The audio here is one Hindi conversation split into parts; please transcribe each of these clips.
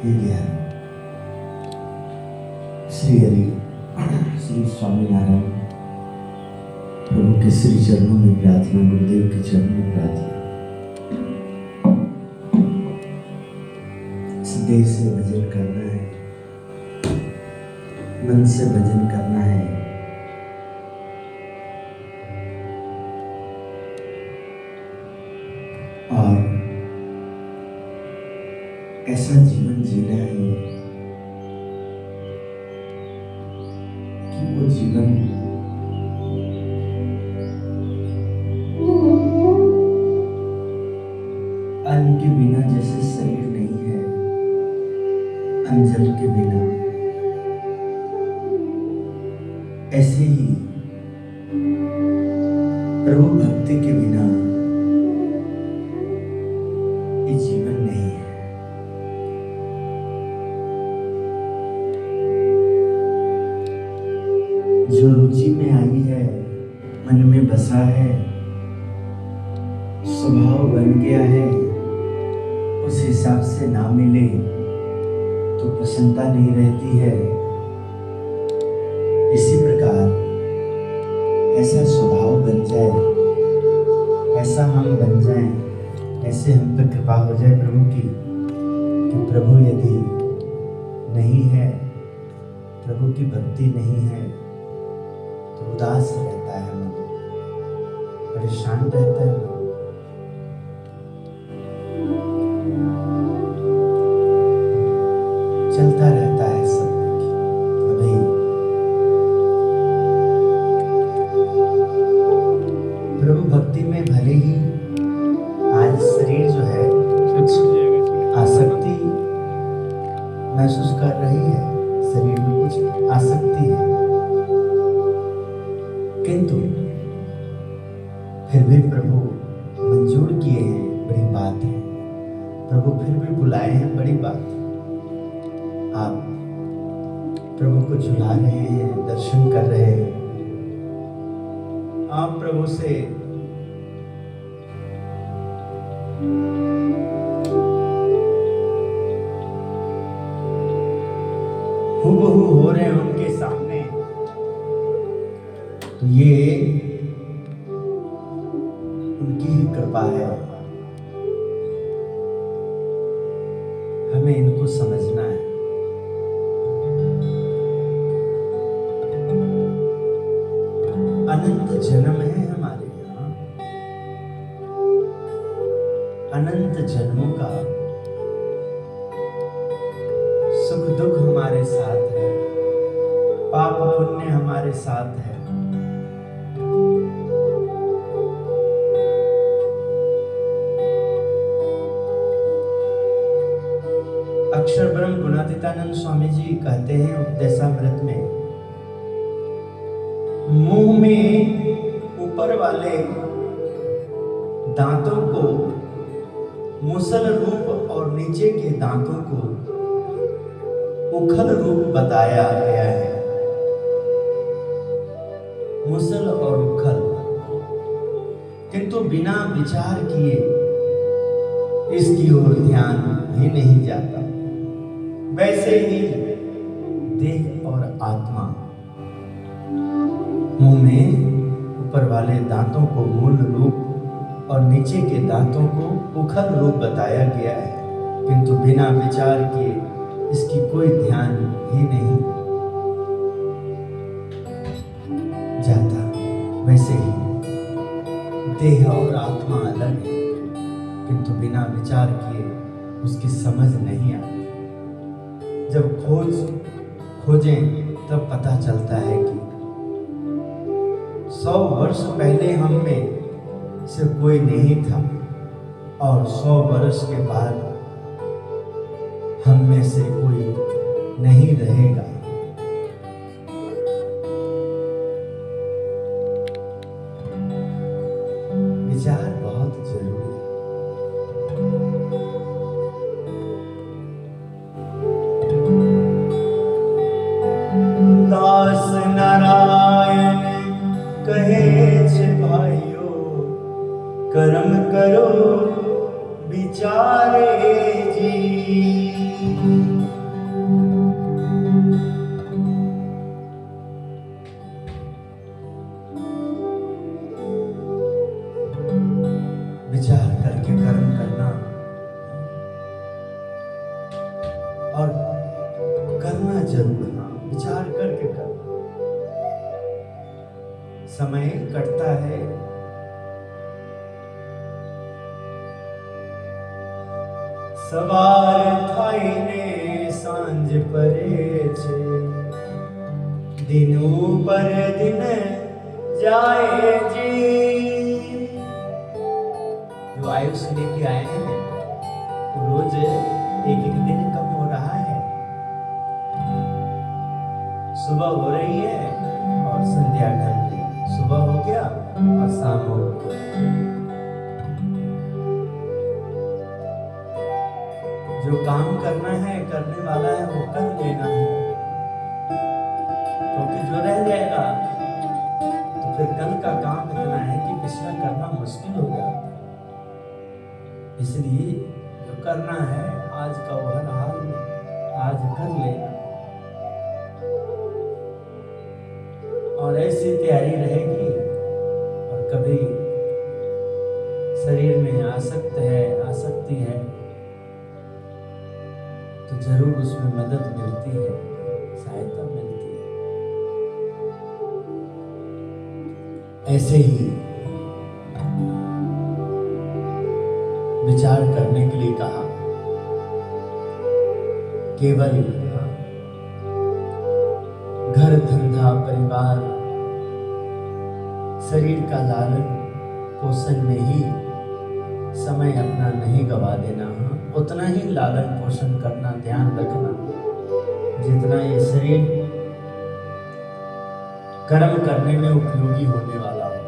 ही गया। श्री हरि श्री स्वामीनारायण प्रभु के श्री चरणों में प्रार्थना, गुरुदेव के चरणों में प्रार्थना। इस देह से भजन करना है, मन से भजन करना है। और ऐसा जीवन जीना है कि वो जीवन अन्न के बिना जैसे शरीर नहीं है, अन्न जल के बिना, ऐसे ही प्रभु भक्ति के बिना ये जीवन नहीं है। जो रुचि में आई है, मन में बसा है, स्वभाव बन गया है, उस हिसाब से ना मिले तो प्रसन्नता नहीं रहती है। इसी प्रकार ऐसा स्वभाव बन जाए, ऐसा हम बन जाएं, ऐसे हम पर कृपा हो जाए प्रभु की कि प्रभु यदि नहीं है, प्रभु की भक्ति नहीं है तो उदास रहता है मन, परेशान रहता है मन। चलता रहता है सब अभी। प्रभु भक्ति में भले ही आज शरीर जो है आसक्ति महसूस कर रही है, शरीर में कुछ आसक्ति है, किंतु फिर भी प्रभु मंजूर किए हैं, बड़ी बात है। प्रभु फिर भी बुलाए हैं, बड़ी बात है। आप प्रभु को झुला रहे हैं, दर्शन कर रहे हैं। आप प्रभु से हूबहू हो रहे हैं उनके सामने, तो ये उनकी ही कृपा है। हमें इनको समझना है। अनंत जन्म है हमारे यहाँ, अनंत जन्मों का सुख दुख हमारे साथ है, पाप पुण्य हमारे साथ है। अक्षर ब्रह्म गुणातीतानंद स्वामी जी कहते हैं उपदेशामृत में, मुंह में ऊपर वाले दांतों को मुसल रूप और नीचे के दांतों को उखल रूप बताया गया है। मुसल और उखल, किंतु बिना विचार किए इसकी ओर ध्यान ही नहीं जाता। वैसे ही देह और आत्मा, मुंह में ऊपर वाले दांतों को मूल रूप और नीचे के दांतों को उखल रूप बताया गया है, किंतु बिना विचार किए इसकी कोई ध्यान ही नहीं जाता। वैसे ही देह और आत्मा अलग है, किंतु बिना विचार किए उसकी समझ नहीं आती। जब खोजें तब पता चलता है कि 100 वर्ष पहले हम में से कोई नहीं था और 100 वर्ष के बाद हम में से कोई नहीं रहेगा। विचार बहुत जरूरी है। दास नारायण कहे छे भाइयों, कर्म करो विचारे जी। और करना जरूर, विचार करके करना। समय कटता है, सवार थाईने सांझ परे छे, दिनों पर दिन जाए जी। जो आयुष लेके आए हैं रोज एक एक दिन कम हो रहा है। सुबह हो रही है और संध्या ढल रही है, सुबह हो गया और शाम हो गया। जो काम करना है, करने वाला है, वो कर लेना है, क्योंकि जो रह जाएगा तो फिर कल का काम इतना है कि पिछला करना मुश्किल हो जाता है। इसलिए जो करना है आज का वो हर हाल में आज कर लेना, और ऐसी तैयारी रहेगी। और कभी शरीर में आसक्ति है तो जरूर उसमें मदद मिलती है, सहायता मिलती है। ऐसे ही विचार करने के लिए कहा, केवल घर धंधा परिवार शरीर का लालन पोषण में ही समय अपना नहीं गवा देना, उतना ही लालन पोषण करना, ध्यान रखना जितना ये शरीर कर्म करने में उपयोगी होने वाला है।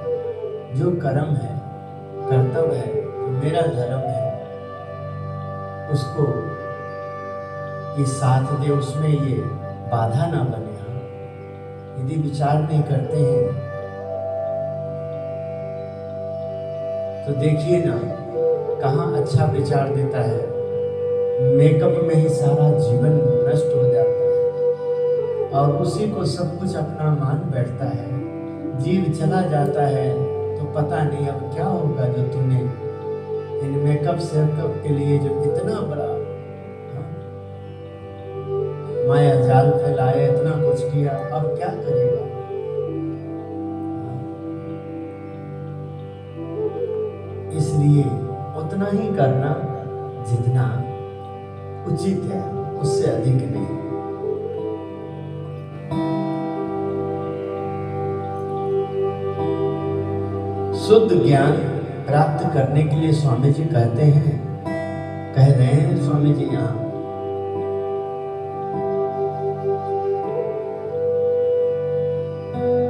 जो कर्म है, कर्तव्य है, जो मेरा धर्म है, उसको ये साथ दे, उसमें ये बाधा ना बने। यदि विचार नहीं करते हैं तो देखिए ना कहाँ अच्छा विचार देता है, मेकअप में ही सारा जीवन नष्ट हो जाता है और उसी को सब कुछ अपना मान बैठता है, जीव चला जाता है तो पता नहीं अब क्या होगा। जो तूने इन मेकअप सेकअप के लिए जो इतना बड़ा माया जाल फैलाया, इतना कुछ किया, अब क्या करेगा। इसलिए उतना ही करना जितना उचित है, उससे अधिक नहीं। शुद्ध ज्ञान प्राप्त करने के लिए स्वामी जी कहते हैं, कह रहे हैं स्वामी जी यहाँ,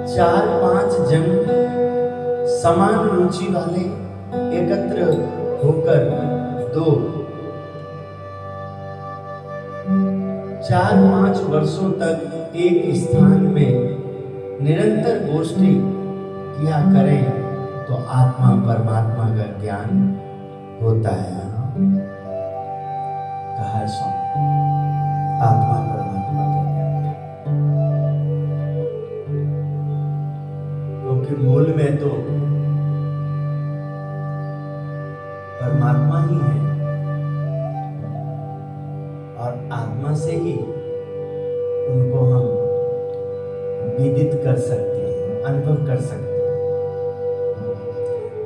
4-5 जन समान रुचि वाले एकत्र होकर 4-5 वर्षों तक एक स्थान में निरंतर गोष्ठी किया करें तो आत्मा परमात्मा का ज्ञान होता है। कहा है स्वामी, आत्मा परमात्मा का ज्ञान, क्योंकि मूल में तो परमात्मा ही है और आत्मा से ही उनको हम विदित कर सकते हैं, अनुभव कर सकते हैं।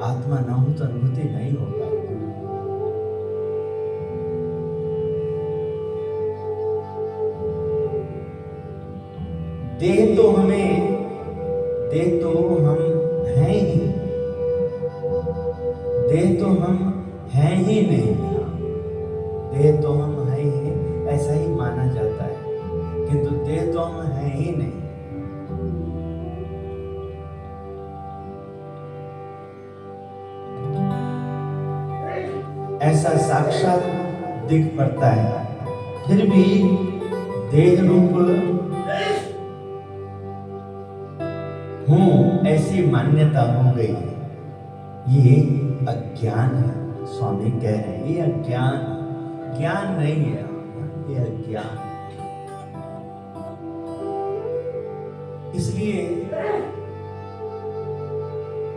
आत्मा ना हो तो अनुभूति नहीं हो पाएगी। देह तो हम हैं ही, देह तो हम हैं ही नहीं, देह तो हम हैं ही, ऐसा ही माना जाता है, किंतु देह तो हम हैं ही नहीं। ऐसा साक्षात दिख पड़ता है, फिर भी देह रूप हूं ऐसी मान्यता हो गई। ये अज्ञान है, स्वामी कह रहे हैं, ये अज्ञान, ज्ञान नहीं है, ये अज्ञान। इसलिए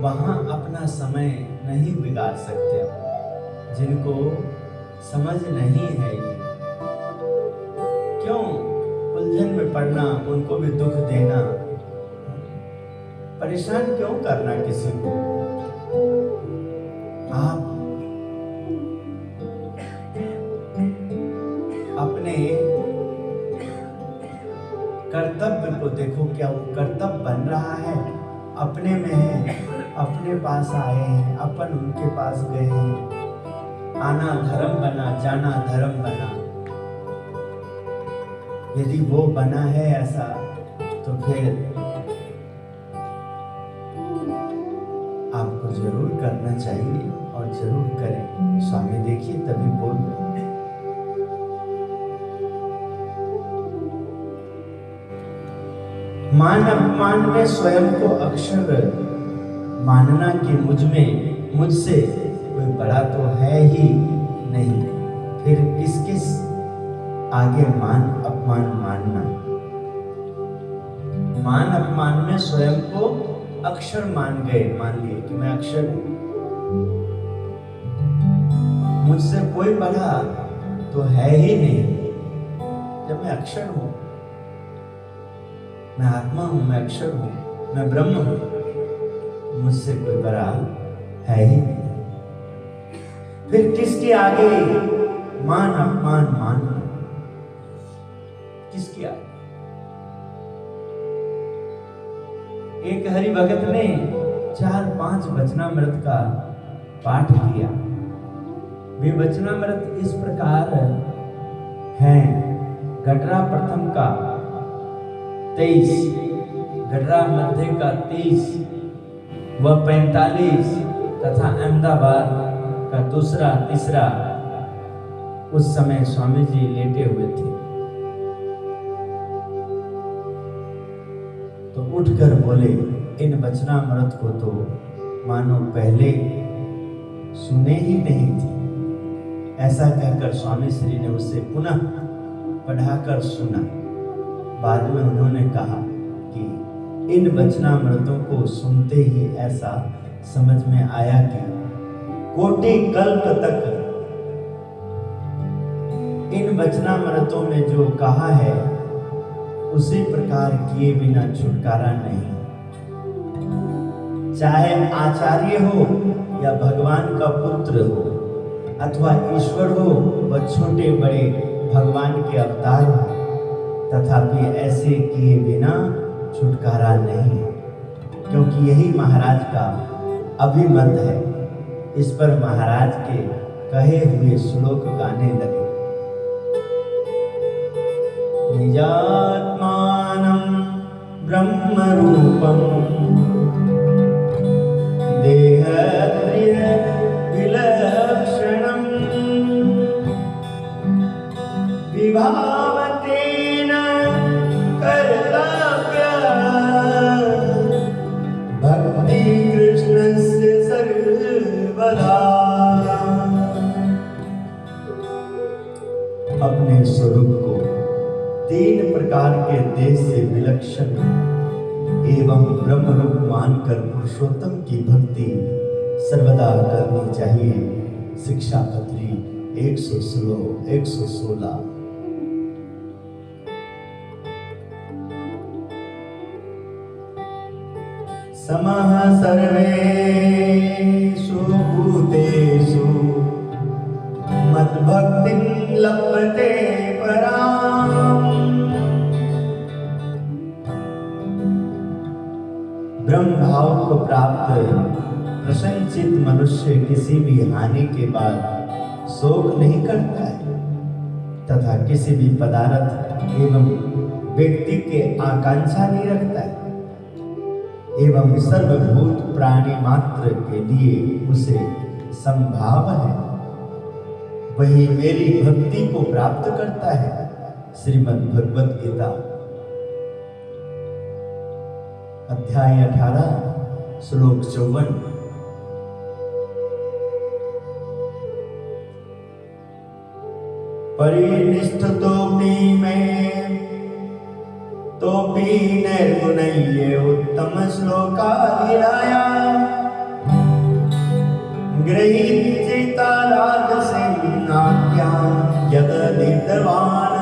वहां अपना समय नहीं बिगाड़ सकते। जिनको समझ नहीं है ये क्यों उलझन में पड़ना, उनको भी दुख देना, परेशान क्यों करना किसी को। आप अपने कर्तव्य को देखो, क्या वो कर्तव्य बन रहा है, अपने में है, अपने पास आए हैं, अपन उनके पास गए हैं, आना धर्म बना, जाना धर्म बना। यदि वो बना है ऐसा, तो फिर आपको जरूर करना चाहिए और जरूर करें। स्वामी देखिए तभी बोल रहे, मान अपमान में स्वयं को अक्षर मानना कि मुझसे कोई बड़ा तो है ही नहीं, फिर किस आगे मान अपमान मानना। मान अपमान में स्वयं को अक्षर मान लिए कि मैं अक्षर हूं, मुझसे कोई बड़ा तो है ही नहीं। जब मैं अक्षर हूं, मैं आत्मा हूं, मैं अक्षर हूं, मैं ब्रह्म हूं, मुझसे कोई बड़ा है ही नहीं। फिर किसके आगे मान अपमान मानना, किसके आगे। एक हरि भगत ने 4-5 वचनामृत का पाठ किया। वे वचनामृत इस प्रकार हैं। गडरा प्रथम का 23, गडरा मध्य का 30 व 45 तथा अहमदाबाद का दूसरा तीसरा। उस समय स्वामी जी लेटे हुए थे, तो उठकर बोले, इन वचनामृत को तो मानो पहले सुने ही नहीं थे। ऐसा कहकर स्वामी श्री ने उसे पुनः पढ़ाकर सुना। बाद में उन्होंने कहा कि इन वचनामृतों को सुनते ही ऐसा समझ में आया कि कोटि कल्प तक इन वचनामृतों में जो कहा है उसी प्रकार किए बिना छुटकारा नहीं। चाहे आचार्य हो या भगवान का पुत्र हो अथवा ईश्वर हो व छोटे बड़े भगवान के अवतार हो, तथापि ऐसे किए बिना छुटकारा नहीं, क्योंकि यही महाराज का अभिमत है। इस पर महाराज के कहे हुए श्लोक गाने लगे। निजात्मानं ब्रह्मरूपं देहत्रय विलक्षणं विभावतेन कर्तव्य भक्ति कृष्णस्य सर्वदा। अपने स्वरूप को 3 प्रकार के देश से विलक्षण एवं ब्रह्म रूप मानकर पुरुषोत्तम की भक्ति सर्वदा करनी चाहिए। शिक्षापत्री 116। समः सर्वेषु भूतेषु मद्भक्तिं लभते पराम्। ब्रह्म भाव को प्राप्त प्रसन्नचित्त मनुष्य किसी भी हानि के बाद शोक नहीं करता है तथा किसी भी पदार्थ एवं व्यक्ति के आकांक्षा नहीं रखता है एवं सर्वभूत प्राणी मात्र के लिए उसे संभाव है, वही मेरी भक्ति को प्राप्त करता है। श्रीमद् भगवत गीता अध्याय 18 श्लोक 54। परिनिष्ठतोऽपि मे तोऽपि निर्गुणैः उत्तम श्लोकाधिराया गृहीतचित्ता राजसेनाख्यां यदधितवान्।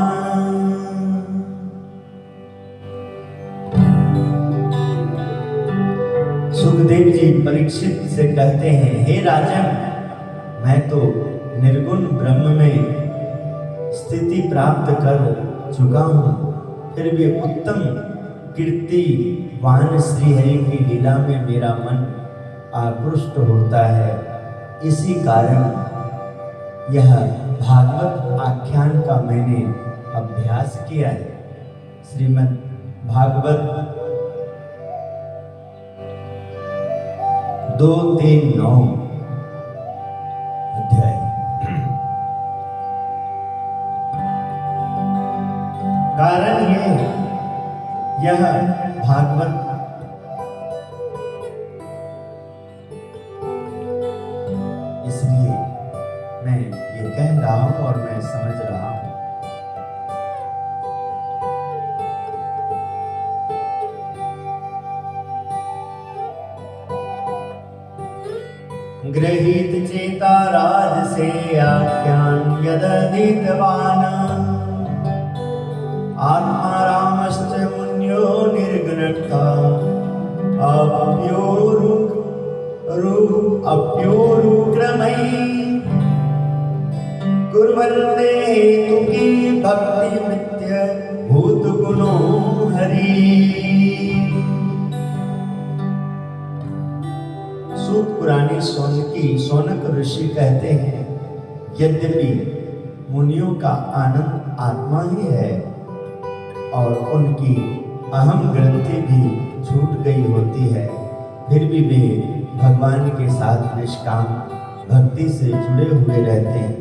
परीक्षित से कहते हैं, हे राजन, मैं तो निर्गुण ब्रह्म में स्थिति प्राप्त कर चुका हूँ, फिर भी उत्तम कीर्तिवान श्रीहरि की लीला में मेरा मन आकृष्ट होता है। इसी कारण यह भागवत आख्यान का मैंने अभ्यास किया है। श्रीमद् भागवत 2-3-9 अध्याय। कारण यह भागवत इसलिए मैं ये कह रहा हूं और मैं समझ रहा हूं। गृहीत चेता राज से आख्यान यदधीतवान आत्मा रामश्च मुन्यो निर्गुणता अप्योरुक्रमैः कुर्वन्ते हेतुकी भक्ति मित्य भूत गुणो हरि। सूत पुरानी सोनक ऋषि कहते हैं, यद्यपि मुनियों का आनंद आत्मा ही है और उनकी अहम ग्रंथि भी छूट गई होती है, फिर भी वे भगवान के साथ निष्काम भक्ति से जुड़े हुए रहते हैं,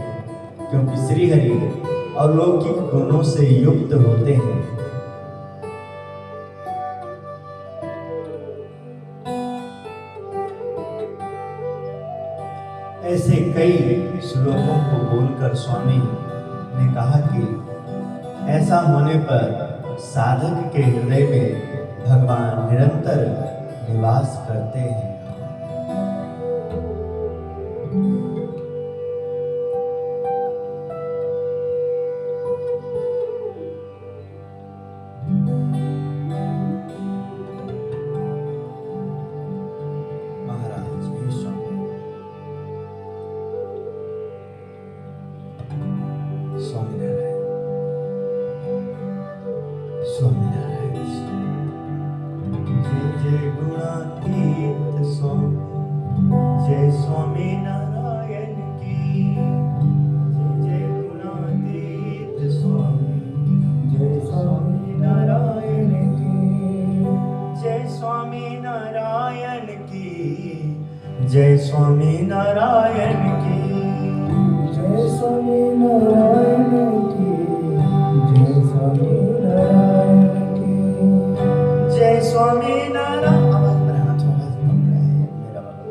क्योंकि श्रीहरि अलौकिक गुणों से युक्त होते हैं। ऐसे कई श्लोकों को बोलकर स्वामी ने कहा कि ऐसा होने पर साधक के हृदय में भगवान निरंतर निवास करते हैं। जय स्वामी नारायण की, जय स्वामी नारायण की, जय स्वामी नारायण की, जय स्वामी नारायण। आवाज बढ़ाना, थोड़ा कम है मेरा वाला।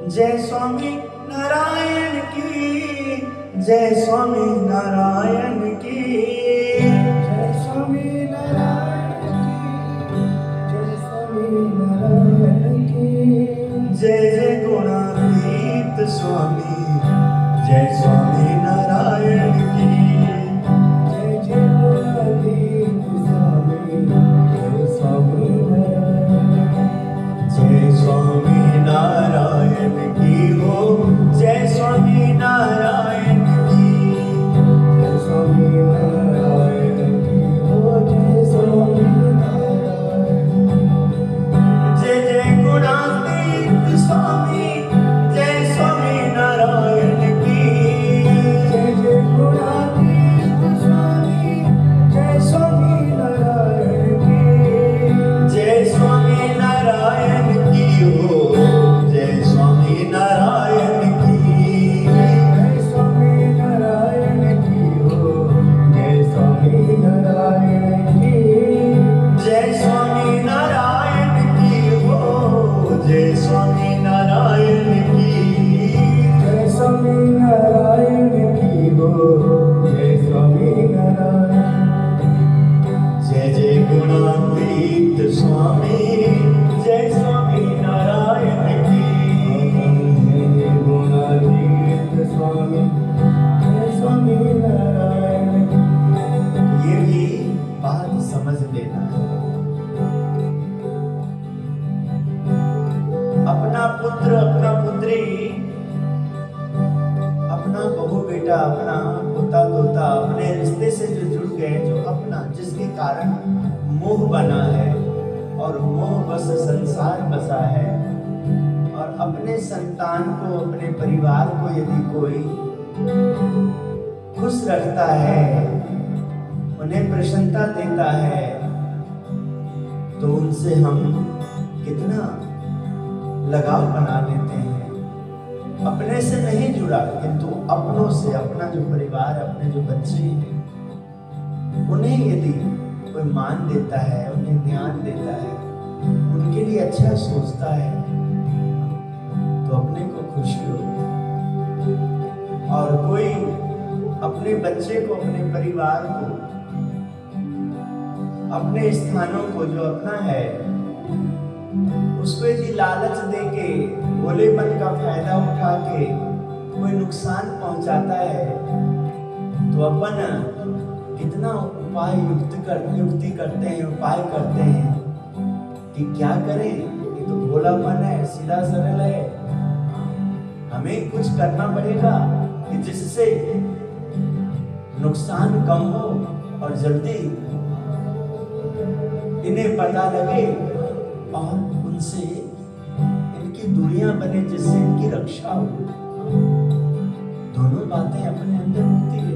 जय स्वामी नारायण की, जय स्वामी नारायण की, जय स्वामी नारायण की, जय स्वामी नारायण की। जय जय गुणातीत स्वामी, जय स्वामी नारायण की, जय जय गुणातीत स्वामी, जय स्वामी नारायण, जय स्वामी नारायण की हो, जय स्वामी नारायण की, पहले से जो जुड़ गए, जो अपना, जिसके कारण मोह बना है और मोह बस संसार बसा है, और अपने संतान को, अपने परिवार को यदि कोई खुश रखता है, उन्हें प्रसन्नता देता है, तो उनसे हम कितना लगाव बना लेते हैं। अपने से नहीं जुड़ा, किंतु अपनों से, अपना जो परिवार, अपने जो बच्चे हैं, उन्हें यदि कोई मान देता है, उन्हें ध्यान देता है, उनके लिए अच्छा सोचता है, तो अपने को खुशी होती है। और कोई अपने बच्चे को, अपने परिवार को, अपने स्थानों को जो अपना है, उसको यदि लालच देके, भोलेपन का फायदा उठा के कोई नुकसान पहुंचाता है, तो अपन कितना युक्ति करते हैं, उपाय करते हैं कि क्या करें, ये तो भोलापन है, सीधा सरल है, हमें कुछ करना पड़ेगा कि जिससे नुकसान कम हो और जल्दी इन्हें पता लगे और उनसे इनकी दूरियां बने, जिससे इनकी रक्षा हो। दोनों बातें अपने अंदर होती है।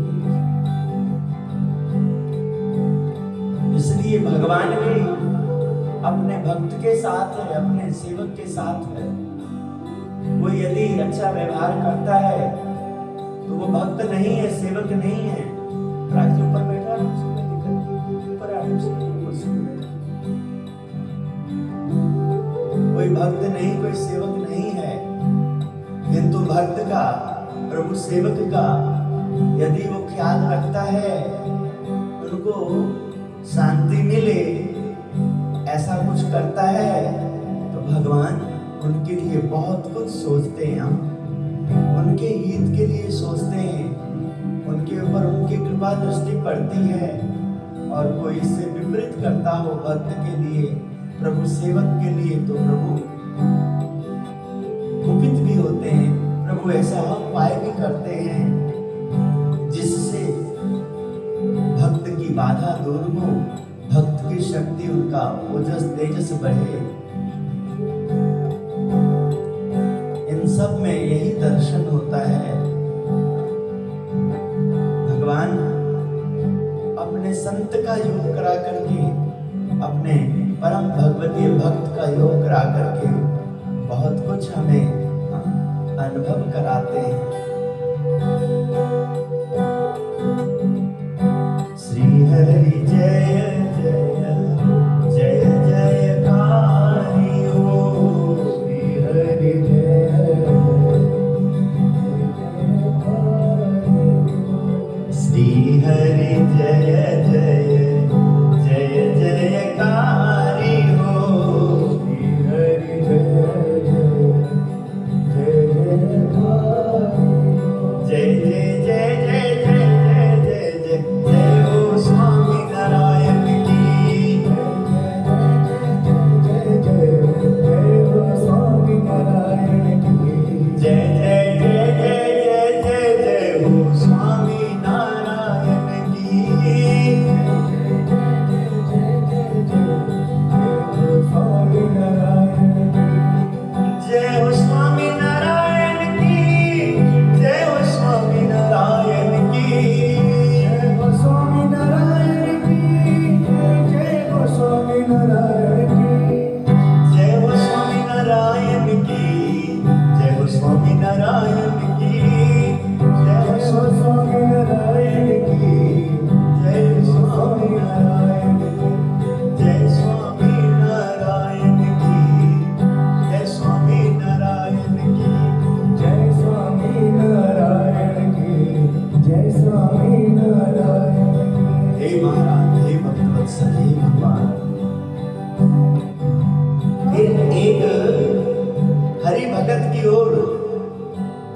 इसलिए भगवान भी अपने भक्त के साथ है, अपने सेवक के साथ है। वो यदि अच्छा व्यवहार करता है तो वो भक्त नहीं है, सेवक नहीं है। राज्य ऊपर बैठा है, ऊपर कोई भक्त नहीं, कोई सेवक नहीं है, किंतु भक्त का, प्रभु सेवक का यदि वो ख्याल रखता है, उनको शांति मिले, ऐसा कुछ करता है, तो भगवान उनके लिए बहुत कुछ सोचते हैं। उनके हित के लिए सोचते हैं, उनके ऊपर उनकी कृपा दृष्टि पड़ती है। और कोई इससे विपरीत करता हो भक्त के लिए, प्रभु सेवक के लिए, तो प्रभु कुपित भी होते हैं। प्रभु ऐसा उपाय भी करते हैं जिससे भक्त की बाधा दूर हो, भक्त की शक्ति, उनका ओजस तेजस बढ़े। इन सब में यही दर्शन होता है। भगवान अपने संत का योग करा करके, अपने परम भगवतीय भक्त का योग करा करके बहुत कुछ हमें अनुभव कराते हैं। श्री हरि जय जय जय जयकारी हो, श्री हरि जय, श्री हरि जय जय जय जयकारी हो, श्री हरि जय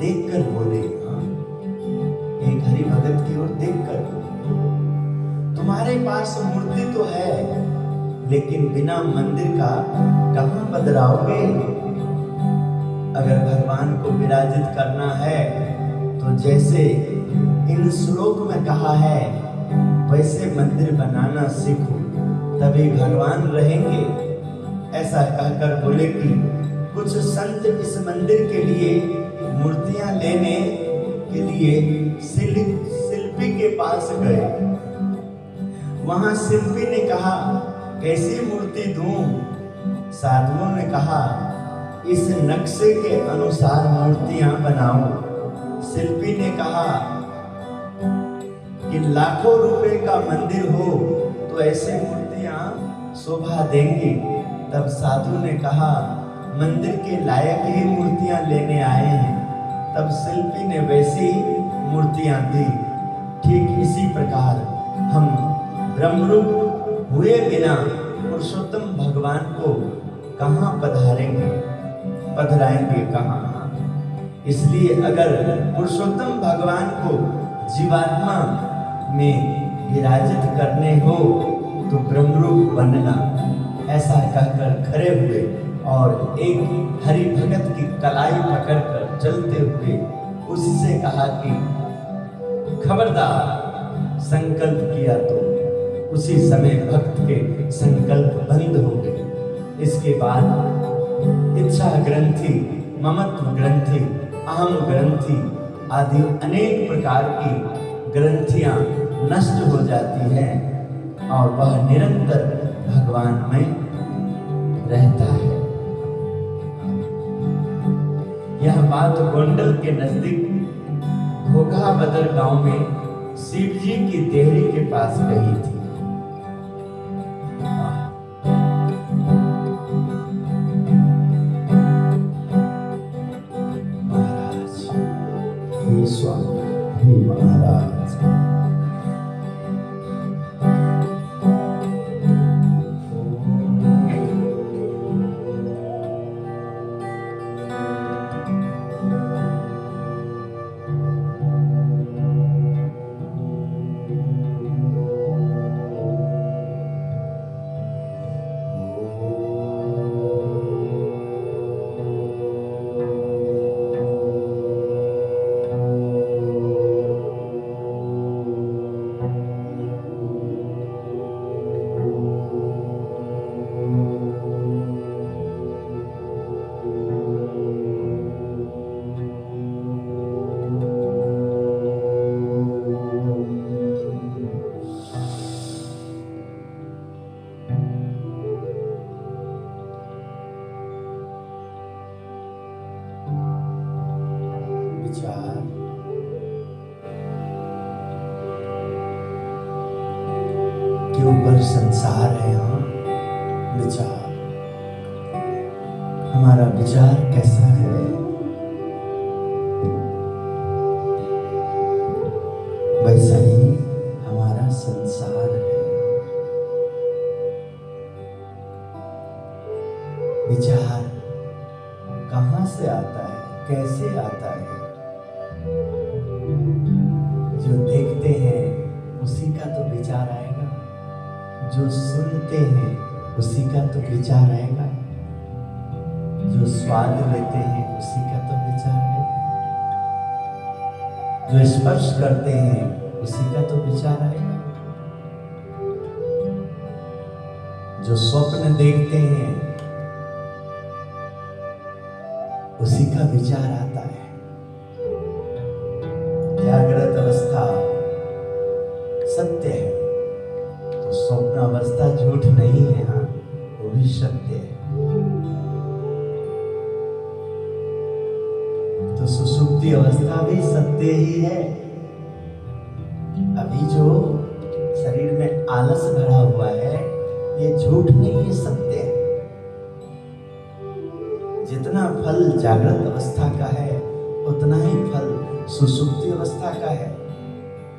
देखकर बोले, एक हरि भगत की ओर देखकर, तुम्हारे पास मूर्ति तो है, लेकिन बिना मंदिर का कहाँ बदलाओगे? अगर भगवान को विराजित करना है तो जैसे इन श्लोक में कहा है वैसे मंदिर बनाना सीखो, तभी भगवान रहेंगे। ऐसा कहकर बोले कि कुछ संत इस मंदिर के लिए मूर्तियां लेने के लिए शिल्पी के पास गए। वहां शिल्पी ने कहा, कैसी मूर्ति दूं? साधुओं ने कहा, इस नक्शे के अनुसार मूर्तियां बनाओ। शिल्पी ने कहा कि लाखों रुपए का मंदिर हो तो ऐसे मूर्तियां शोभा देंगी। तब साधु ने कहा, मंदिर के लायक ही मूर्तियां लेने आए हैं। तब शिल्पी ने वैसी मूर्तियां दी। ठीक इसी प्रकार हम ब्रह्मरूप हुए बिना पुरुषोत्तम भगवान को कहाँ पधराएंगे कहाँ? इसलिए अगर पुरुषोत्तम भगवान को जीवात्मा में विराजित करने हो तो ब्रह्मरूप बनना। ऐसा कहकर खड़े हुए और एक हरि भगत की कलाई पकड़कर चलते हुए उससे कहा कि खबरदार, संकल्प किया तो उसी समय भक्त के संकल्प बंद हो गए। इसके बाद इच्छा ग्रंथि, ममत्व ग्रंथि, अहम ग्रंथि आदि अनेक प्रकार की ग्रंथियां नष्ट हो जाती हैं और वह निरंतर भगवान में रहता है। यह बात गोंडल के नजदीक घोघा बदर गांव में शिव जी की देहरी के पास कही थी। महाराज, हे स्वामी, हे महाराज, के ऊपर संसार है। यहाँ विचार, हमारा विचार कैसा है? वैसा ही हमारा संसार है। विचार कहाँ से आता है, कैसे आता है? जो देखते हैं उसी का तो विचार आएगा, जो सुनते हैं उसी का तो विचार आएगा, जो स्वाद लेते हैं उसी का तो विचार आएगा, जो स्पर्श करते हैं उसी का तो विचार आएगा, जो स्वप्न देखते हैं उसी का विचार आता है। जागृत अवस्था सत्य है तो स्वप्न अवस्था झूठ नहीं है, हाँ वो भी सत्य है। तो सुषुप्ति अवस्था भी सत्य ही है। अभी जो शरीर में आलस भरा हुआ है ये झूठ नहीं, ये सत्य है। जितना फल जागृत अवस्था का है उतना ही फल सुषुप्ति अवस्था का है,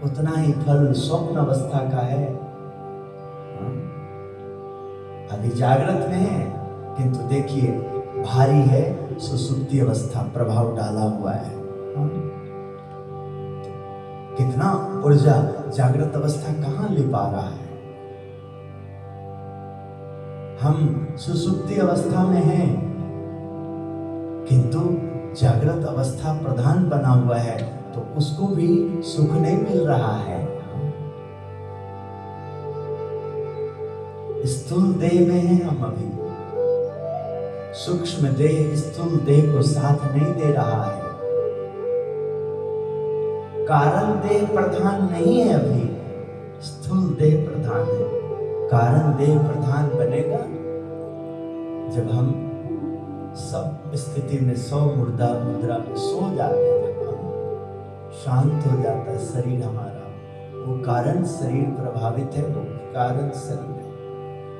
उतना ही फल स्वप्न अवस्था का है। अभी जागृत में है किंतु देखिए भारी है, सुषुप्ति अवस्था प्रभाव डाला हुआ है। कितना ऊर्जा जागृत अवस्था कहाँ ले पा रहा है। हम सुषुप्ति अवस्था में हैं किंतु जागृत अवस्था प्रधान बना हुआ है तो उसको भी सुख नहीं मिल रहा है। स्थूल देह में हैं हम अभी। सूक्ष्म देह स्थूल देह को साथ नहीं दे रहा है। कारण देह प्रधान नहीं है अभी, स्थूल देह प्रधान है। कारण देह प्रधान बनेगा जब हम सब स्थिति में सौ मुद्रा में सो जाते हैं, जब हम शांत हो जाता है शरीर हमारा, वो कारण शरीर प्रभावित है, वो कारण शरीर है।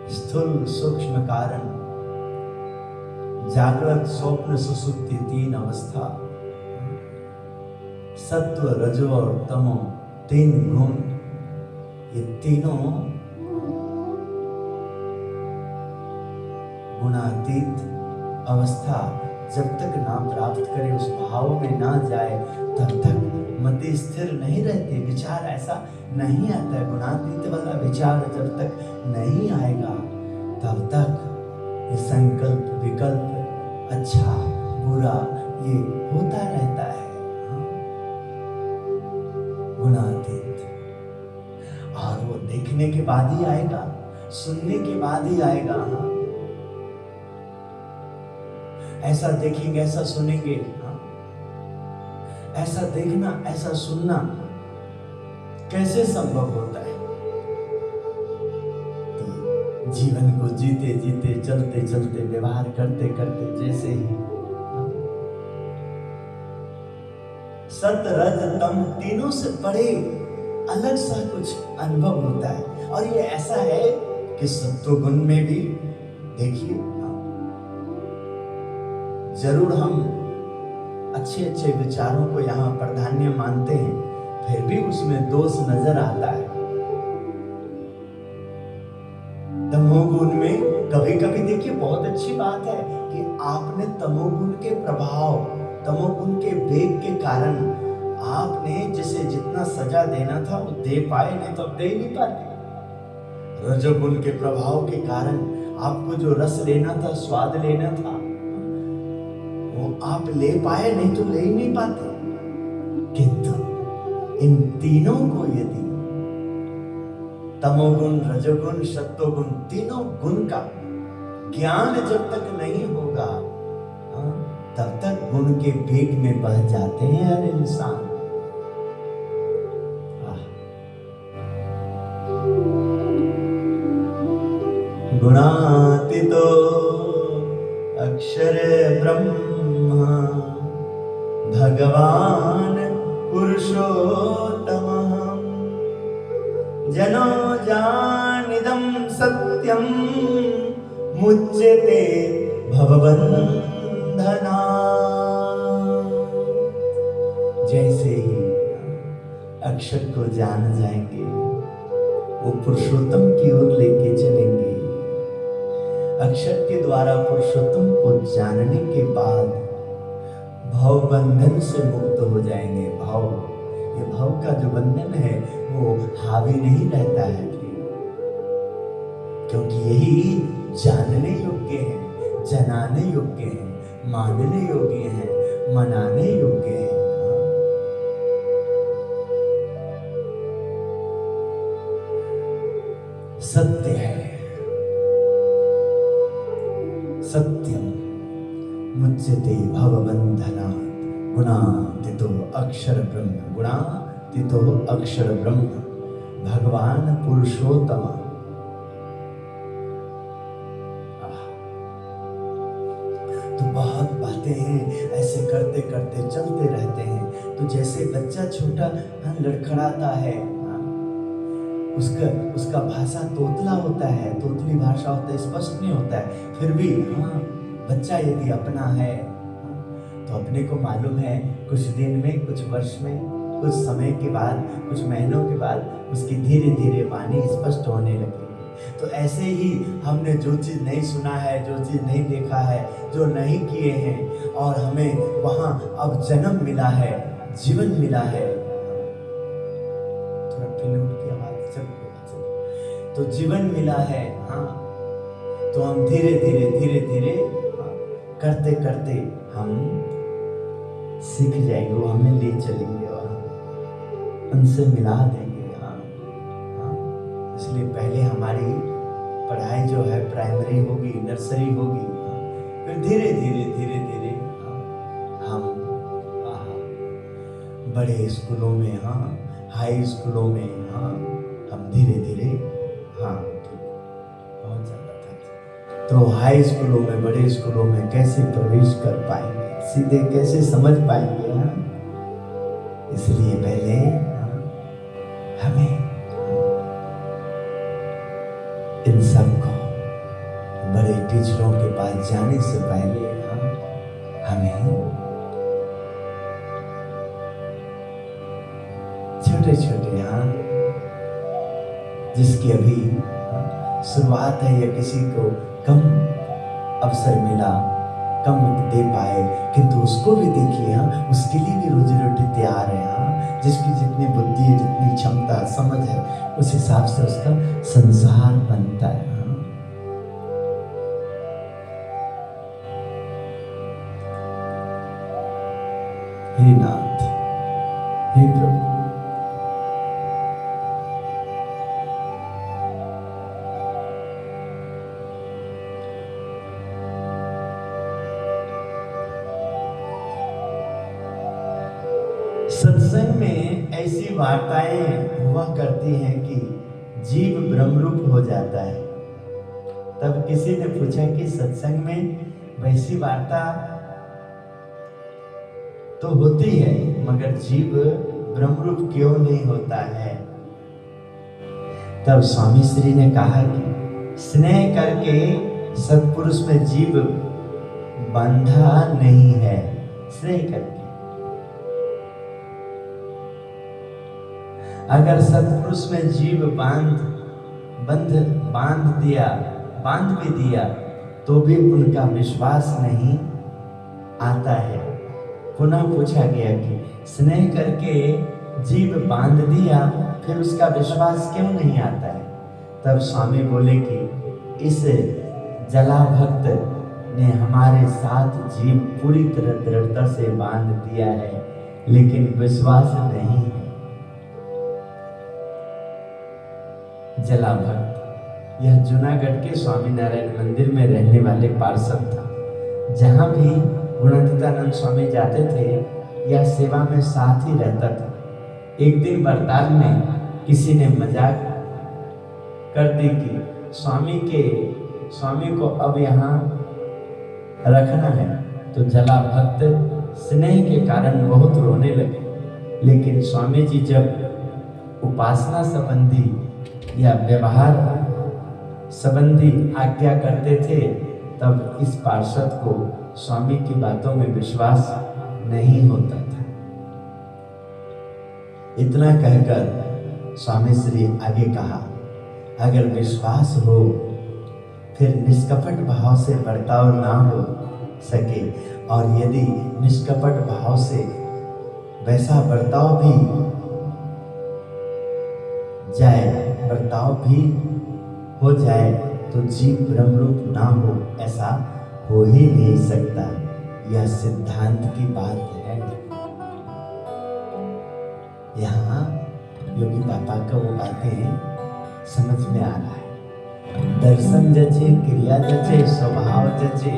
स्थूल सूक्ष्म कारण, जागृत स्वप्न सुसुप्ति तीन अवस्था, सत्व रजो और तमो तीन गुण, ये तीनों गुणातीत अवस्था जब तक ना प्राप्त करे, उस भाव में ना जाए, तब तक मति स्थिर नहीं रहती, विचार ऐसा नहीं आता है। गुणातीत वाला विचार जब तक नहीं आएगा तब तक ये संकल्प विकल्प अच्छा बुरा ये होता रहता है। गुणातीत, और वो देखने के बाद ही आएगा, सुनने के बाद ही आएगा। ऐसा देखेंगे, ऐसा सुनेंगे, ऐसा देखना, ऐसा सुनना कैसे संभव होता है? तो जीवन को जीते जीते, चलते चलते, व्यवहार करते करते, जैसे ही सत रज तम तीनों से बड़े अलग सा कुछ अनुभव होता है। और ये ऐसा है कि सत्व गुण में भी देखिए, जरूर हम अच्छे अच्छे विचारों को यहाँ प्राधान्य मानते हैं, फिर भी उसमें दोष नजर आता है। तमोगुण में कभी कभी देखिए, बहुत अच्छी बात है कि आपने तमोगुण के प्रभाव, तमोगुण के वेग के कारण आपने जिसे जितना सजा देना था वो दे पाए, नहीं तो अब दे ही नहीं पाते। रजोगुण के प्रभाव के कारण आपको जो रस लेना था, स्वाद लेना था, वो आप ले पाए, नहीं तो ले ही नहीं पाते। किंतु इन तीनों को यदि तमोगुण, रजोगुण, सत्वगुण, तीनों गुण का ज्ञान जब तक नहीं होगा, तब तक गुण के वेग में बह जाते हैं हर इंसान। गुणातीतो अक्षर ब्रह्म भगवान पुरुषोत्तमः जनो जानिदं सत्यं मुच्यते भवबन्धना। जैसे ही अक्षर को जान जाएंगे, वो पुरुषोत्तम की ओर लेके चलेंगे। अक्षर के द्वारा पुरुषोत्तम को जानने के बाद भव बंधन से मुक्त हो जाएंगे। भव, ये भव का जो बंधन है वो हावी नहीं रहता है, क्योंकि यही जानने योग्य है, जनाने योग्य है, मानने योग्य है, मनाने योग्य है। सत्य है, सत्यम मुच्यते भवबन्धनात् गुणातीतो अक्षर ब्रह्म। गुणातीतो अक्षर ब्रह्म भगवान पुरुषोत्तम। तो बहुत बातें हैं, ऐसे करते करते चलते रहते हैं। तो जैसे बच्चा छोटा लड़खड़ाता है, उसका भाषा तोतला होता है, तोतली भाषा होता है, स्पष्ट नहीं होता है। फिर भी बच्चा यदि अपना है तो अपने को मालूम है कुछ दिन में, कुछ वर्ष में, कुछ समय के बाद, कुछ महीनों के बाद उसकी धीरे धीरे वाणी स्पष्ट होने लगेगी। तो ऐसे ही हमने जो चीज़ नहीं सुना है, जो चीज़ नहीं देखा है, जो नहीं किए हैं, और हमें वहाँ अब जन्म मिला है, जीवन मिला है, थोड़ा फिल्म की आवाज़ तो जीवन मिला है। तो हम धीरे धीरे धीरे धीरे करते करते हम सीख जाएंगे, वो हमें ले चलेंगे और उनसे मिला देंगे। इसलिए पहले हमारी पढ़ाई जो है प्राइमरी होगी, नर्सरी होगी, फिर धीरे धीरे धीरे धीरे हम बड़े स्कूलों में, हाई स्कूलों में, हम धीरे धीरे बहुत ज़्यादा था। तो हाई स्कूलों में, बड़े स्कूलों में कैसे प्रवेश कर पाएंगे, सीधे कैसे समझ पाएंगे? इसलिए पहले हमें इन सबको बड़े टीचरों के पास जाने से पहले हमें छोटे छोटे जिसकी अभी शुरुआत है या किसी को कम अवसर मिला, कम दे पाए, किंतु उसको भी देखिए, उसके लिए भी रोजी रोटी तैयार है। जिसकी जितनी बुद्धि है, जितनी क्षमता समझ है, उस हिसाब से उसका संसार बनता है। हे नाथ, हे प्रभु, सत्संग में ऐसी वार्ताएं हुआ करती हैं कि जीव ब्रह्मरूप हो जाता है। तब किसी ने पूछा कि सत्संग में वैसी वार्ता तो होती है, मगर जीव ब्रह्मरूप क्यों नहीं होता है? तब स्वामी श्री ने कहा कि स्नेह करके सत्पुरुष में जीव बंधा नहीं है। स्नेह करके अगर सत्पुरुष में जीव बांध भी दिया तो भी उनका विश्वास नहीं आता है। पुनः पूछा गया कि स्नेह करके जीव बांध दिया, फिर उसका विश्वास क्यों नहीं आता है? तब स्वामी बोले कि इस जला भक्त ने हमारे साथ जीव पूरी तरह दृढ़ता से बांध दिया है, लेकिन विश्वास नहीं है। जला भक्त यह जूनागढ़ के स्वामीनारायण मंदिर में रहने वाले पार्षद था। जहाँ भी गुणातीतानंद स्वामी जाते थे, यह सेवा में साथ ही रहता था। एक दिन बरताल में किसी ने मजाक कर दी कि स्वामी को अब यहाँ रखना है। तो जला भक्त स्नेह के कारण बहुत रोने लगे। लेकिन स्वामी जी जब उपासना संबंधी या व्यवहार संबंधी आज्ञा करते थे, तब इस पार्षद को स्वामी की बातों में विश्वास नहीं होता था। इतना कहकर स्वामी श्री आगे कहा, अगर विश्वास हो फिर निष्कपट भाव से बर्ताव ना हो सके, और यदि निष्कपट भाव से वैसा बर्ताव भी हो जाए तो जीव ब्रह्मरूप ना हो, ऐसा हो ही नहीं सकता। यह सिद्धांत की बात है। यहाँ योगी पापा का वो बातें समझ में आ रहा है। दर्शन जचे, क्रिया जचे, स्वभाव जचे,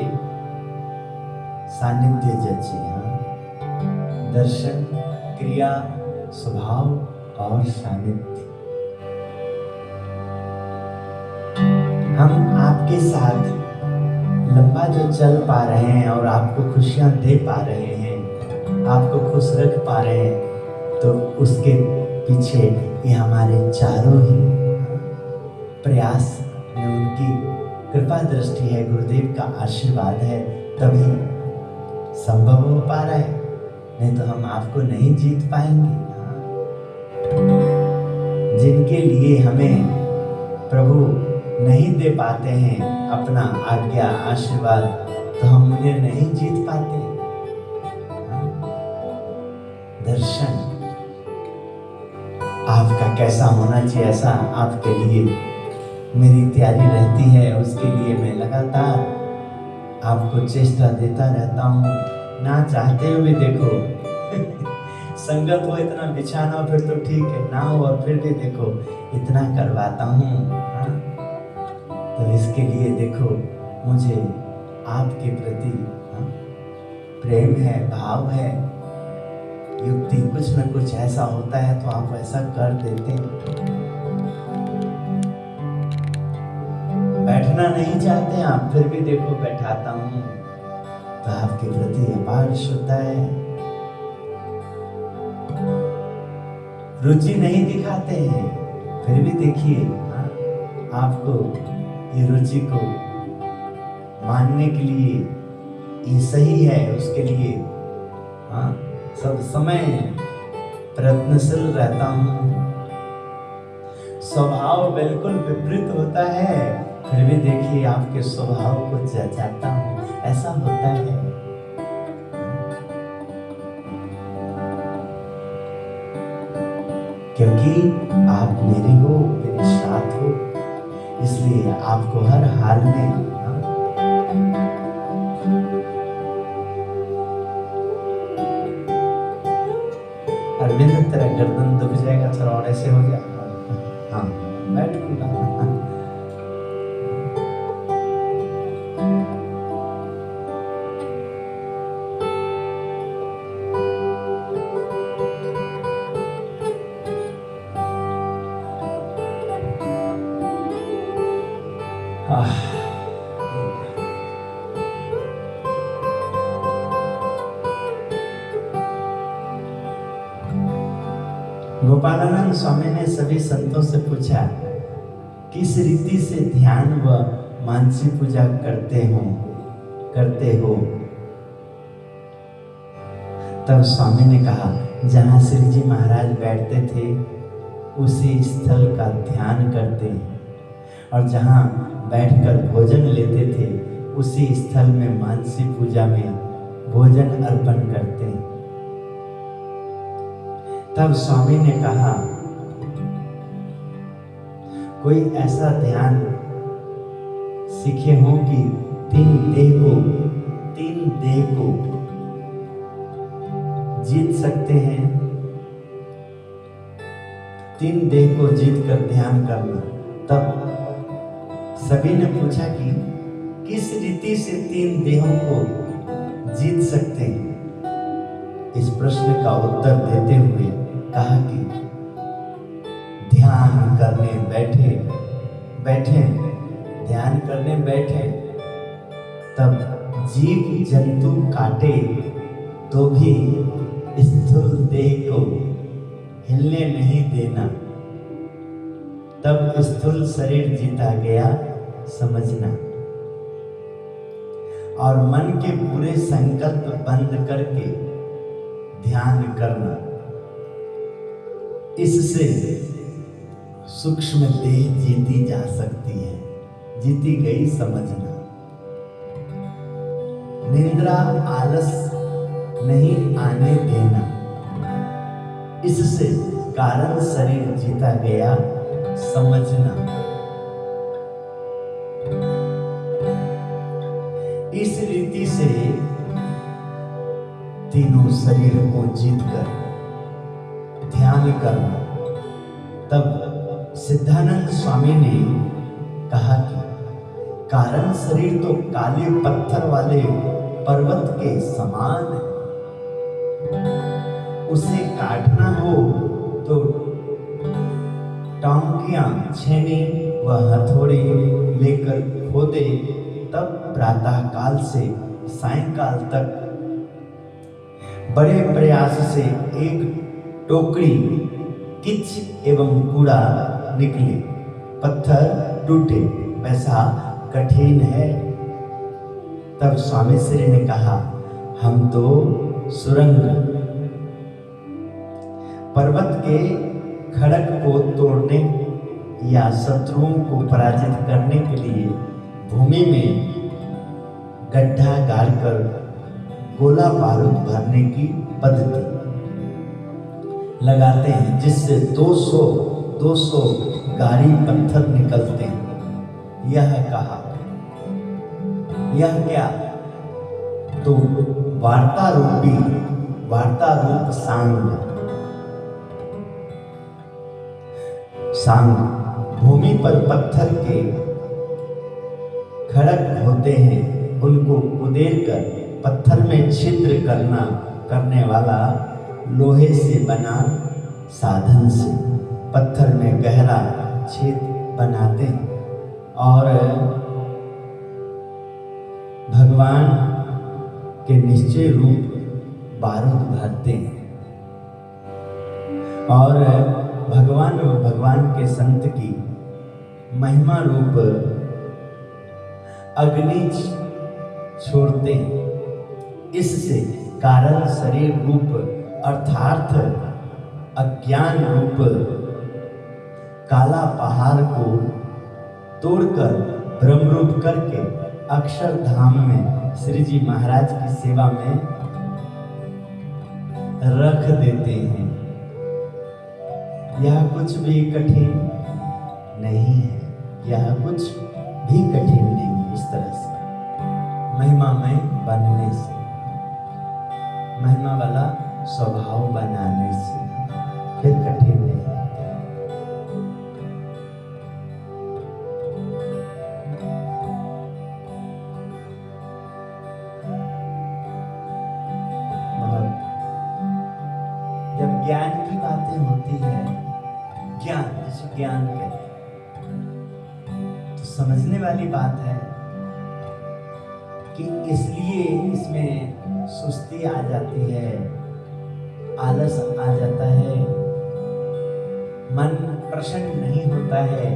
सानिध्य जचे। दर्शन, क्रिया, स्वभाव और सानिध्य। हम आपके साथ लंबा जो चल पा रहे हैं और आपको खुशियां दे पा रहे हैं, आपको खुश रख पा रहे हैं, तो उसके पीछे ये हमारे चारों ही प्रयास में उनकी कृपा दृष्टि है, गुरुदेव का आशीर्वाद है, तभी संभव हो पा रहा है। नहीं तो हम आपको नहीं जीत पाएंगे। जिनके लिए हमें प्रभु नहीं दे पाते हैं अपना आज्ञा आशीर्वाद, तो हम उन्हें नहीं जीत पाते। दर्शन आपका कैसा होना चाहिए, ऐसा आपके लिए मेरी तैयारी रहती है। उसके लिए मैं लगातार आपको चेष्टा देता रहता हूँ, ना चाहते हुए। देखो संगत हो, इतना बिछाना हो फिर तो ठीक है, ना हो और फिर भी देखो इतना करवाता हूँ। तो इसके लिए देखो मुझे आपके प्रति प्रेम है, भाव है, युक्ति कुछ न कुछ ऐसा होता है तो आप ऐसा कर देते हैं। बैठना नहीं चाहते आप, फिर भी देखो बैठाता हूं, तो आपके प्रति अपार श्रद्धा है। रुचि नहीं दिखाते हैं, फिर भी देखिए आपको ये रुचि को मानने के लिए ये सही है, उसके लिए सब समय प्रयत्नशील रहता हूं। स्वभाव बिल्कुल विपरीत होता है, फिर भी देखिए आपके स्वभाव को जचाता हूं, ऐसा होता है। क्योंकि आप मेरे हो, मेरे साथ हो, इसलिए आपको हर हाल में अरविंद तेरा गर्दन दुख जाएगा, थोड़ा और ऐसे हो जाए। हाँ बैठ गोपालानंद स्वामी ने सभी संतों से पूछा, किस रीति से ध्यान व मानसी पूजा करते हो? तब स्वामी ने कहा, जहां श्री जी महाराज बैठते थे उसी स्थल का ध्यान करते हैं, और जहां बैठकर भोजन लेते थे उसी स्थल में मानसी पूजा में भोजन अर्पण करते हैं। तब स्वामी ने कहा, कोई ऐसा ध्यान सीखे हो कि तीन देह को जीत सकते हैं? तीन देह को जीत कर ध्यान करना। तब सभी ने पूछा कि किस रीति से तीन देहों को जीत सकते हैं? इस प्रश्न का उत्तर देते हुए कहा कि ध्यान करने बैठे तब जीव जंतु काटे तो भी स्थूल देह को हिलने नहीं देना, तब स्थूल शरीर जीता गया समझना। और मन के पूरे संकल्प बंद करके ध्यान करना, इससे सूक्ष्म देह जीती जा सकती है, जीती गई समझना। निद्रा आलस नहीं आने देना, इससे कारण शरीर जीता गया समझना। इस रीति से तीनों शरीर को जीतकर ध्यान करना। तब सिद्धानंद स्वामी ने कहा कि कारण शरीर तो काले पत्थर वाले पर्वत के समान है, उसे काटना हो तो टांगियां, छेनी व हथौड़ी लेकर खोदे, तब प्रातः काल से सायंकाल तक बड़े प्रयास से एक टोकरी किच एवं कूड़ा निकले, पत्थर टूटे, वैसा कठिन है। तब स्वामी श्री ने कहा, हम तो सुरंग पर्वत के खड़क को तोड़ने या शत्रुओं को पराजित करने के लिए भूमि में गड्ढा गाड़कर गोला बारूद भरने की पद्धति लगाते हैं, जिससे 200 गाड़ी पत्थर निकलते हैं। यह कहा, यह क्या? तो वार्ता रूप सांग भूमि पर पत्थर के खड़क होते हैं उनको उदेर कर पत्थर में छिद्र करने वाला लोहे से बना साधन से पत्थर में गहरा छेद बनाते हैं और भगवान के निश्चय रूप बारूद भरते हैं और भगवान के संत की महिमा रूप अग्नि छोड़ते हैं। इससे कारण शरीर रूप अर्थात अज्ञान रूप काला पहाड़ को तोड़कर ब्रह्म रूप करके अक्षरधाम में श्री जी महाराज की सेवा में रख देते हैं। यह कुछ भी कठिन नहीं है, यह कुछ भी कठिन नहीं है। इस तरह से महिमा में बनने से, महिमा वाला स्वभाव बनाने से फिर कठिन नहीं है। जब ज्ञान की बातें होती है, ज्ञान जिसे ज्ञान कहते हैं, तो समझने वाली बात है कि इसलिए इसमें सुस्ती आ जाती है, आलस आ जाता है, मन प्रसन्न नहीं होता है।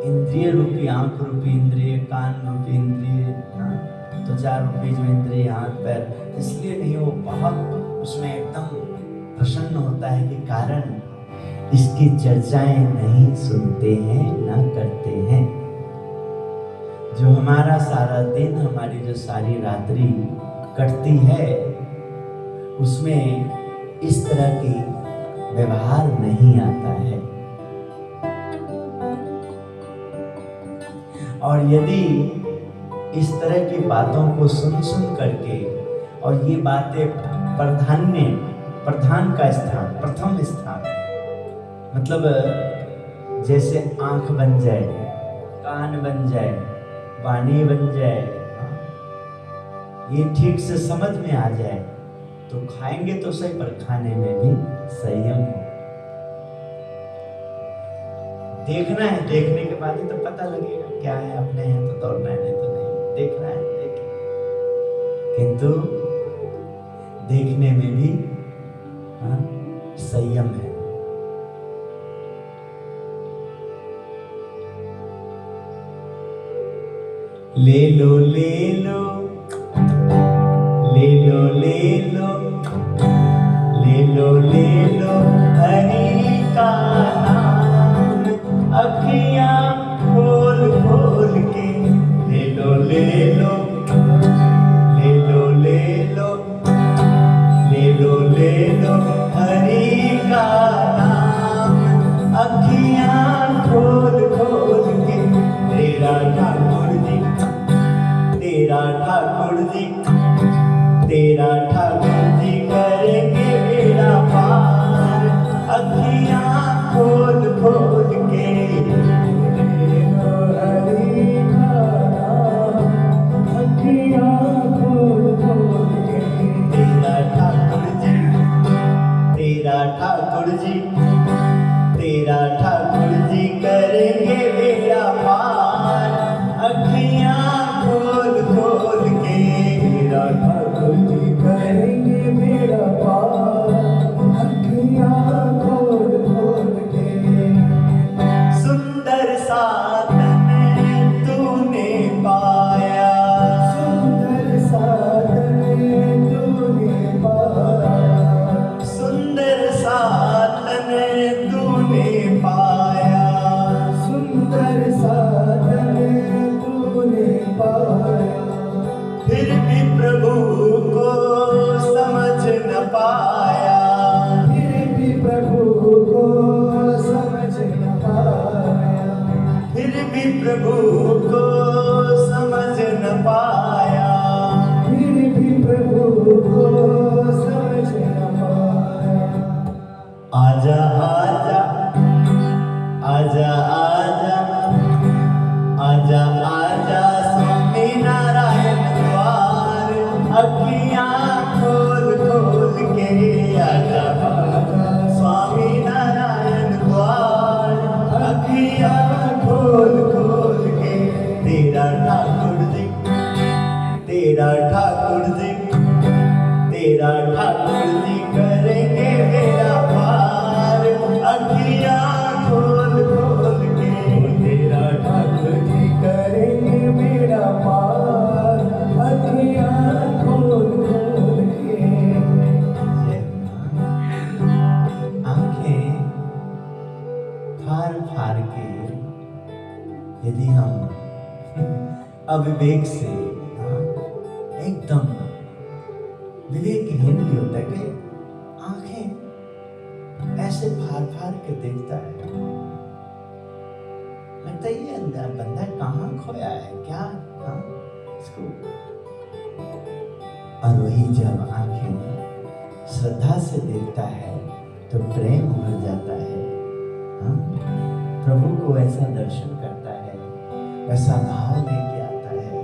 इंद्रिय रूपी आंख रूपी इंद्रिय, कान रूपी इंद्रिय, त्वचा रूपी जो इंद्रिय, हाथ पैर, इसलिए नहीं, वो बहुत उसमें एकदम प्रसन्न होता है कि कारण इसकी चर्चाएं नहीं सुनते हैं, ना करते हैं। जो हमारा सारा दिन, हमारी जो सारी रात्रि कटती है, उसमें इस तरह की व्यवहार नहीं आता है। और यदि इस तरह की बातों को सुन करके, और ये बातें प्रधान का स्थान, प्रथम स्थान, मतलब जैसे आंख बन जाए, कान बन जाए, वाणी बन जाए, ये ठीक से समझ में आ जाए तो खाएंगे तो सही, पर खाने में भी संयम हो। देखना है, देखने के बाद ही तो पता लगेगा क्या है, अपने हैं तो दौड़ना है, नहीं तो नहीं। देखना है, देखिए, किंतु देखने में भी संयम है। ले लो ले लो ले लो ले लो ले लो ले लो हरि का नाम, अखियां खोल खोल के ले लो ले लो ले लो ले लो ले लो ले लो हरि का नाम, अखियां खोल खोल के। तेरा ठाकुर जी, तेरा ठाकुर जी, तेरा ठाकुर जी करेंगे बेड़ा पार, अखियां खोल खोल के ले लो हरि का नाम, अखियां खोल खोल के। तेरा ठाकुर जी, तेरा ठाकुर जी, तेरा ठाकुर जी करेंगे बेड़ा पार, अखियां खोल खोल के। तेरा ठाकुर जी करेंगे बेड़ा पार, अखियां खोल खोल के। सुंदर साधन तूने पाया, सुंदर साधन तूने पाया, सुंदर साधन तूने पाया, सुंदर साधन तूने पाया। फिर भी प्रभु को समझ न पाया, फिर भी प्रभु को समझ न पाया, फिर भी प्रभु को समझ न पाया, फिर भी प्रभु को समझ न पाया। आजा आजा आजा आजा आजा आजा अखियां खोल खोल के आजा स्वामी नारायण द्वार, अखियां खोल खोल के तेरा ठाकुर जी, तेरा ठाकुर जी, तेरा ठाकुर जी करेंगे मेरा पार, अखियां खोल खोल के तेरा ठाकुर जी करेंगे मेरा पार, अखियां खोल खोल के। आंखें फाड़ फाड़ के यदि हम अविवेक से एकदम विवेकहीन भी होता है कि आंखें ऐसे फाड़ फाड़ के देखता है, लगता है ये अंदर बंदा कहाँ खोया है, क्या हाँ इसको। और वही जब आंखें श्रद्धा से देखता है तो प्रेम भर जाता है, हाँ प्रभु को ऐसा दर्शन करता है, ऐसा भाव लेके आता है।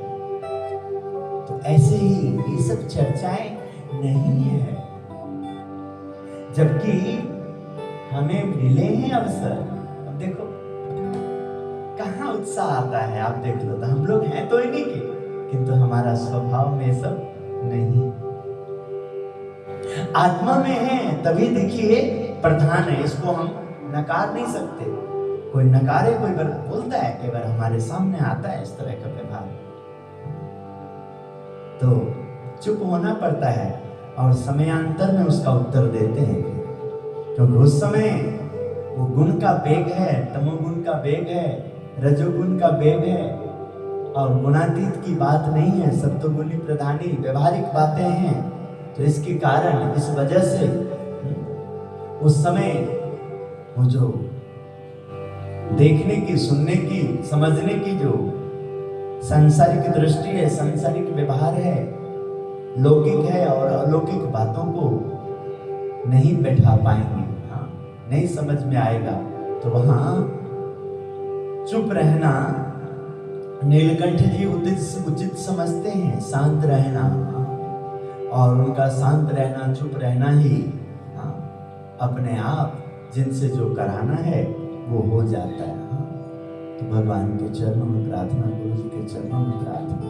तो ऐसे ही ये सब चर्चाएं नहीं है, जबकि हमें मिले हैं अवसर। अब देखो कहाँ उत्साह आता है, आप देख लो तो हम लोग हैं तो इन्हीं के, किंतु हमारा स्वभाव में सब नहीं, आत्मा में है तभी देखिए प्रधान है, इसको हम नकार नहीं सकते। कोई नकारे, कोई बार बोलता है, कई बार हमारे सामने आता है इस तरह का व्यवहार, तो चुप होना पड़ता है और समयांतर में उसका उत्तर देते हैं, क्योंकि उस समय वो गुण का वेग है, तमोगुण का वेग है, रजोगुण का वेग है, और गुणातीत की बात नहीं है, सत्वगुणी प्रधानी व्यवहारिक बातें हैं। तो इसके कारण, इस वजह से उस समय वो जो देखने की, सुनने की, समझने की जो सांसारिक दृष्टि है, सांसारिक व्यवहार है, लौकिक है, और अलौकिक बातों को नहीं बैठा पाएंगे, हाँ नहीं समझ में आएगा। तो वहां चुप रहना नीलकंठ जी उचित समझते हैं, शांत रहना, और उनका शांत रहना, चुप रहना ही अपने आप जिनसे जो कराना है वो हो जाता है। तो भगवान के चरणों में प्रार्थना, गुरु जी के चरणों में प्रार्थना,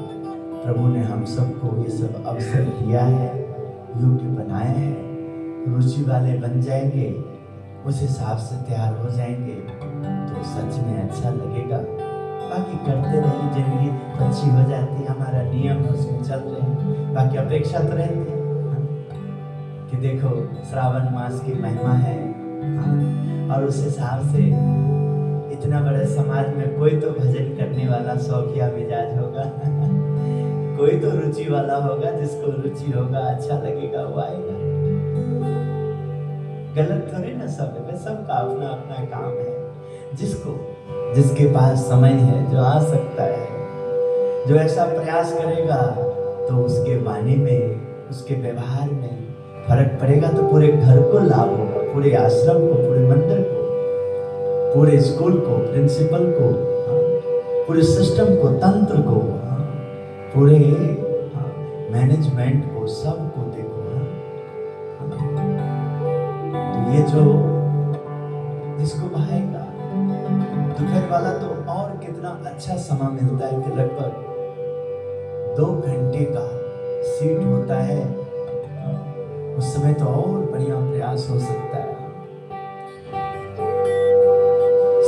प्रभु ने हम सबको ये सब अवसर दिया है, योग्य बनाए हैं, रुचि वाले बन जाएंगे, उस हिसाब से तैयार हो जाएंगे तो सच में अच्छा लगेगा। बाकी करते रहिए, जिंदगी अच्छी हो जाती है, हमारा नियम उसमें चल रहे हैं, बाकी अपेक्षा तो रहती है कि देखो श्रावण मास की महिमा है, और उस हिसाब से इतना बड़े समाज में कोई तो भजन करने वाला शौकिया मिजाज होगा, कोई तो रुचि वाला होगा, जिसको रुचि होगा, अच्छा लगेगा, वो आएगा। गलत थोड़ी ना सब है, सबका अपना अपना काम है। जिसके पास समय है, जो आ सकता है, जो ऐसा प्रयास करेगा, तो उसके वाणी में, उसके व्यवहार में फर्क पड़ेगा, तो पूरे घर को लाभ होगा, पूरे आश्रम को, पूरे मंदिर को, पूरे स्कूल को, प्रिंसिपल को, पूरे सिस्टम को, तंत्र को, पूरे मैनेजमेंट को, सबको देखो। तो ये जो जिसको भाएगा, दोपहर वाला तो और कितना अच्छा समय मिलता है कि लगभग 2 घंटे का सीट होता है, उस समय तो और बढ़िया प्रयास हो सकता है।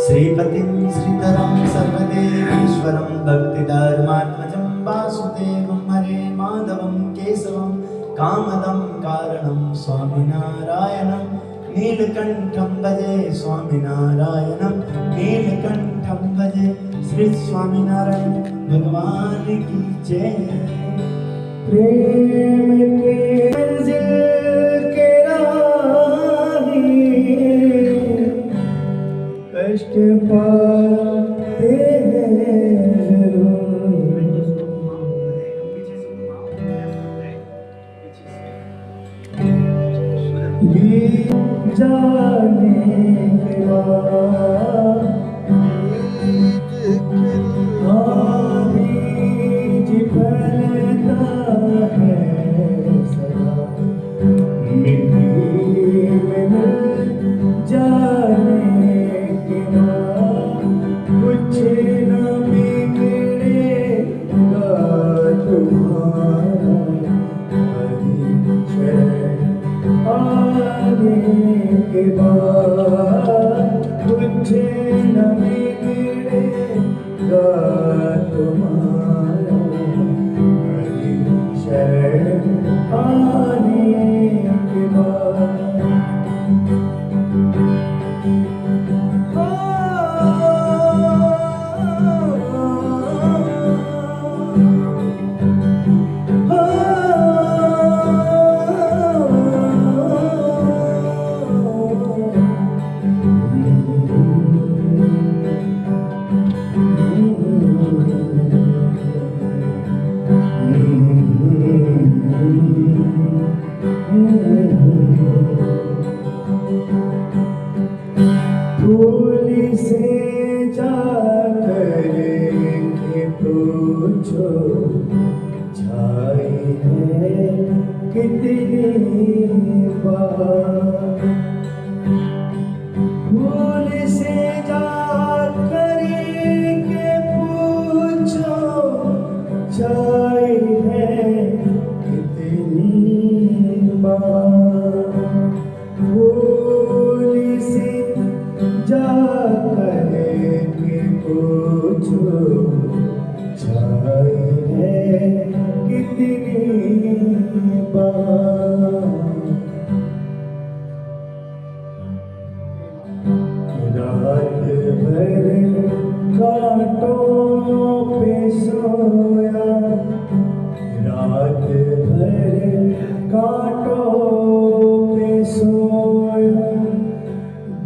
श्रीपतिं श्रीधरं सर्वदेवेश्वरं भक्तिधर्मात्मजं वासुदेवं हरे माधवं केशवं कामदं कारणं स्वामिनारायणं नीलकंठं भजे, स्वामिनारायणं नीलकंठं भजे। श्री स्वामिनारायण भगवान की जय। प्रेम के मंजिल के राही कष्ट पाते जाने के बाद बीज फलता है, न बिगड़ेगा तुम्हारा हरि शरण आने के बाद, कुछ न बिगड़ेगा तुम्हारा हरि शरण आने के बाद। भूल से जाकर के पूछो, छाई है कितनी बार। भूल से जाकर के पूछो, छाई है कितनी बार। भूल से जाकर के पूछो, छाई है कितनी बार। रात भर कांटों पे सोया, रात भर कांटों पे सोया,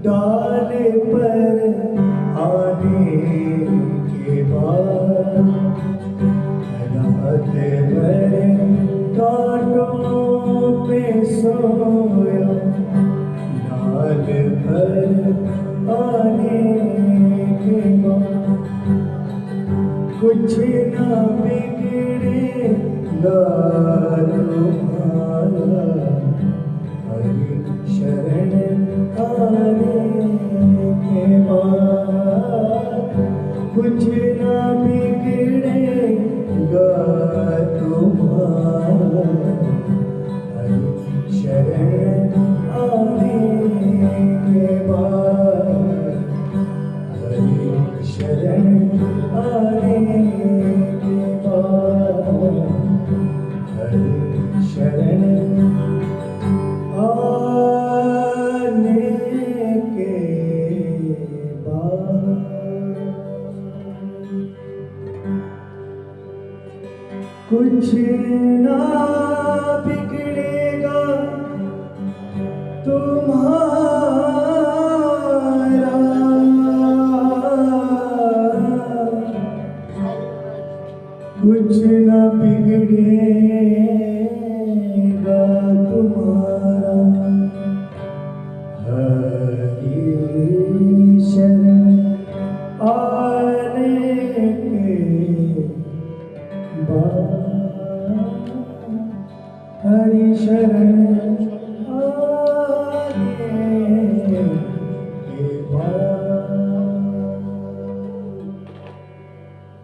डाल पर आने के बाद। रात भर कांटों पे सोया, डाल पर आने के बाद, कुछ न बिगड़ेगा तुम्हारा हरि शरण आने के बाद। कुछ न बिगड़ेगा तुम्हारा हरि शरण आने के बाद। हरि शरण आने के बाद, हरि शरण आने के बाद। कुछ ना बिगड़ेगा तुम्हारा, कुछ न बिगड़ेगा